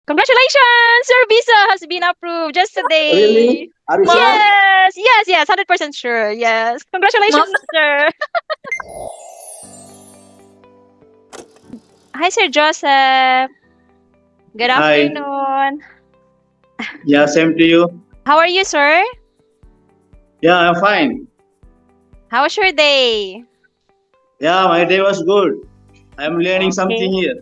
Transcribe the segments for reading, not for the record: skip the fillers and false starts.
Congratulations! Your visa has been approved just today. Really? Are you sure? Mom, Yes, 100% sure. Yes. Congratulations, Mom, sir. Hi, Sir Joseph. Good Hi. afternoon. Yeah, same to you. How are you, sir? Yeah, I'm fine. How was your day? Yeah, my day was good. I'm learning something Okay. here.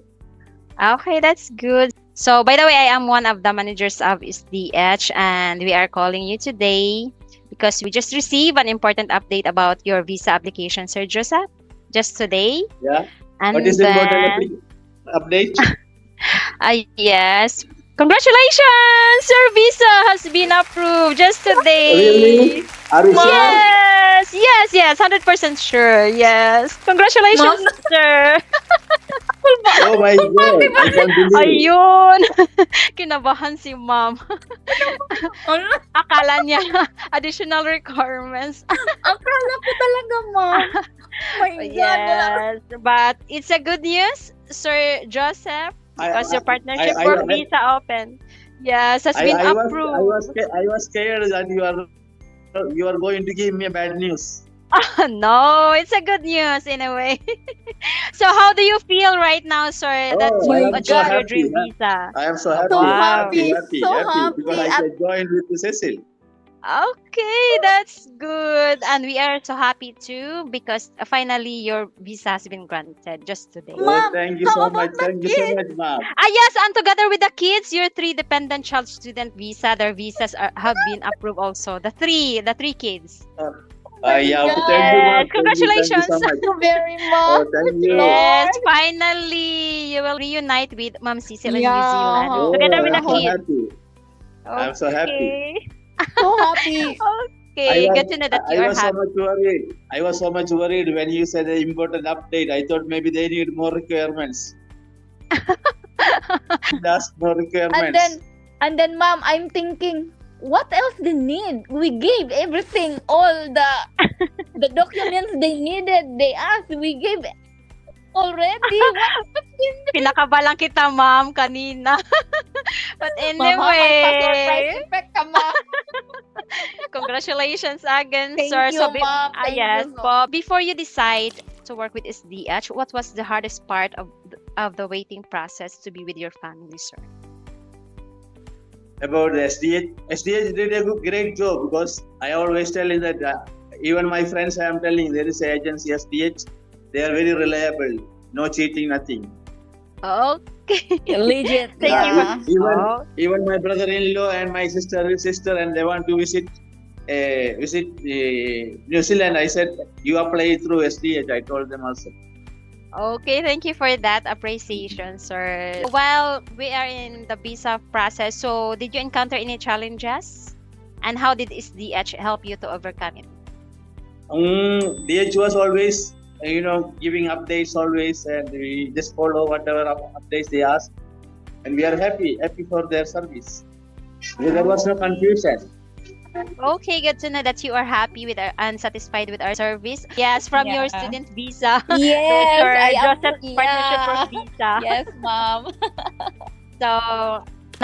Okay, that's good. So, by the way, I am one of the managers of SDH, and we are calling you today because we just received an important update about your visa application, Sir Joseph, just today. Yeah. What And is the important then, update? yes, congratulations! Your visa has been approved just today. Really? Are you Mom, sure? Yes, 100% sure. Yes. Mom, Congratulations, sir. Oh my God, I can't believe. Ayun. Kinabahan si ma'am. ano? Akala niya additional requirements. Akala ko talaga, Mom. Oh my God, wala. Yes, but it's a good news, Sir Joseph, because your partnership I, work visa open. Yes, has been approved. I was scared that you are going to give me a bad news. No, it's a good news in a way. So how do you feel right now, sir, that Oh, you I My am so achieved God, your happy. dream visa? I am so so happy, Wow. happy, so because happy. I can join with Cecil. Okay, that's good. And we are so happy too because finally your visa has been granted just today. Oh, Mom, thank you how so about much. the Thank you so kids? much, ma'am. Yes, and together with the kids, your three dependent child student visa, their visas have been approved also. The three kids. Oh my Yeah, God, thank you, Yes, ma'am. Thank you congratulations. so much. thank you very Oh, much, thank you. Yes, Lord. finally you will reunite with Ma'am Cecil in New Zealand Yeah, together Oh, with the I'm so kids. happy. I'm so happy. Okay. so happy. I Okay, was good to know that I you are was so happy. much worried. I was so much worried when you said the important update. I thought maybe they need more requirements. Just more And requirements. then, Mom, I'm thinking, what else they need? We gave everything, all the documents they needed. They asked, we gave already. What in Pinakabalang kita, ma'am, kanina. But Mama, may pa-surprise anyway, effect ka, Mom. congratulations again, Thank sir. you, Mom. Thank Yes, you so po. Before you decide to work with SDH, what was the hardest part of the waiting process to be with your family, sir? About the SDH did a great job because I always telling that even my friends I am telling there is an agency SDH. They are very reliable. No cheating, nothing. Okay. Legit, Thank you. yeah. Even my brother-in-law and my sister and they want to visit New Zealand. I said you apply through SDH. I told them also. Okay, thank you for that appreciation, sir. While we are in the visa process, so did you encounter any challenges? And how did SDH help you to overcome it? DH was always giving updates always, and we just follow whatever updates they ask, and we are happy for their service. There was no confusion. Okay, good to know that you are happy with and satisfied with our service. Yes, from your Yeah. student visa to Yes, Sir I am. Joseph's partnership Yeah. work visa. Yes, Mom. So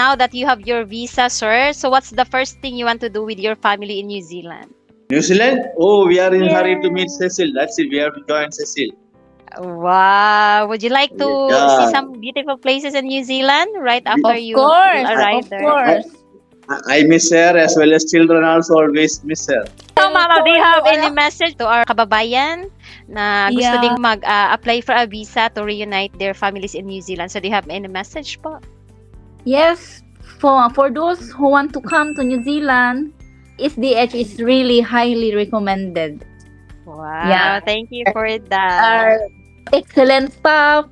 now that you have your visa, sir, so what's the first thing you want to do with your family in New Zealand? New Zealand? Oh, we are in hurry to meet Yes. Cecil. That's it. We have to join Cecil. Wow. Would you like to see Yeah. some beautiful places in New Zealand right after Of you course, arrive of there? course. I miss her as well as children also always miss her. So, Mama, do you have Told you, any message to our kababayan na gusto Yeah. ding mag-apply for a visa to reunite their families in New Zealand? So, do you have any message po? Yes, for those who want to come to New Zealand, SDH is really highly recommended. Wow. Yeah. Thank you for that. Our excellent staff.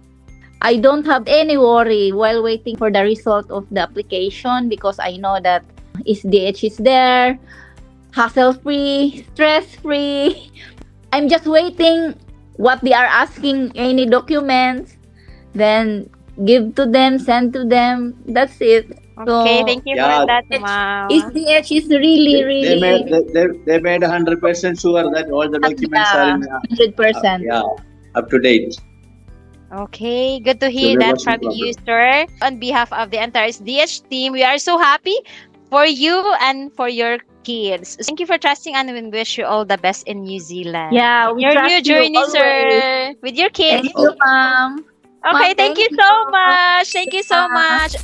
I don't have any worry while waiting for the result of the application because I know that SDH is there, hassle-free, stress-free. I'm just waiting what they are asking, any documents, then give to them, send to them. That's it. Okay, So, thank you Yeah. for that, Ma'am. SDH is really, They really made 100% sure that all the documents are in 100%. up to date. Okay, good to So hear there that was no from you, problem. sir. On behalf of the entire SDH team, we are so happy for you and for your kids. Thank you for trusting and we wish you all the best in New Zealand. Yeah, In we your trust new you journey, always. sir, with your kids. Thank you, ma'am. Okay, Ma'am, thank thank you you. so much. Thank you so Ma'am. much.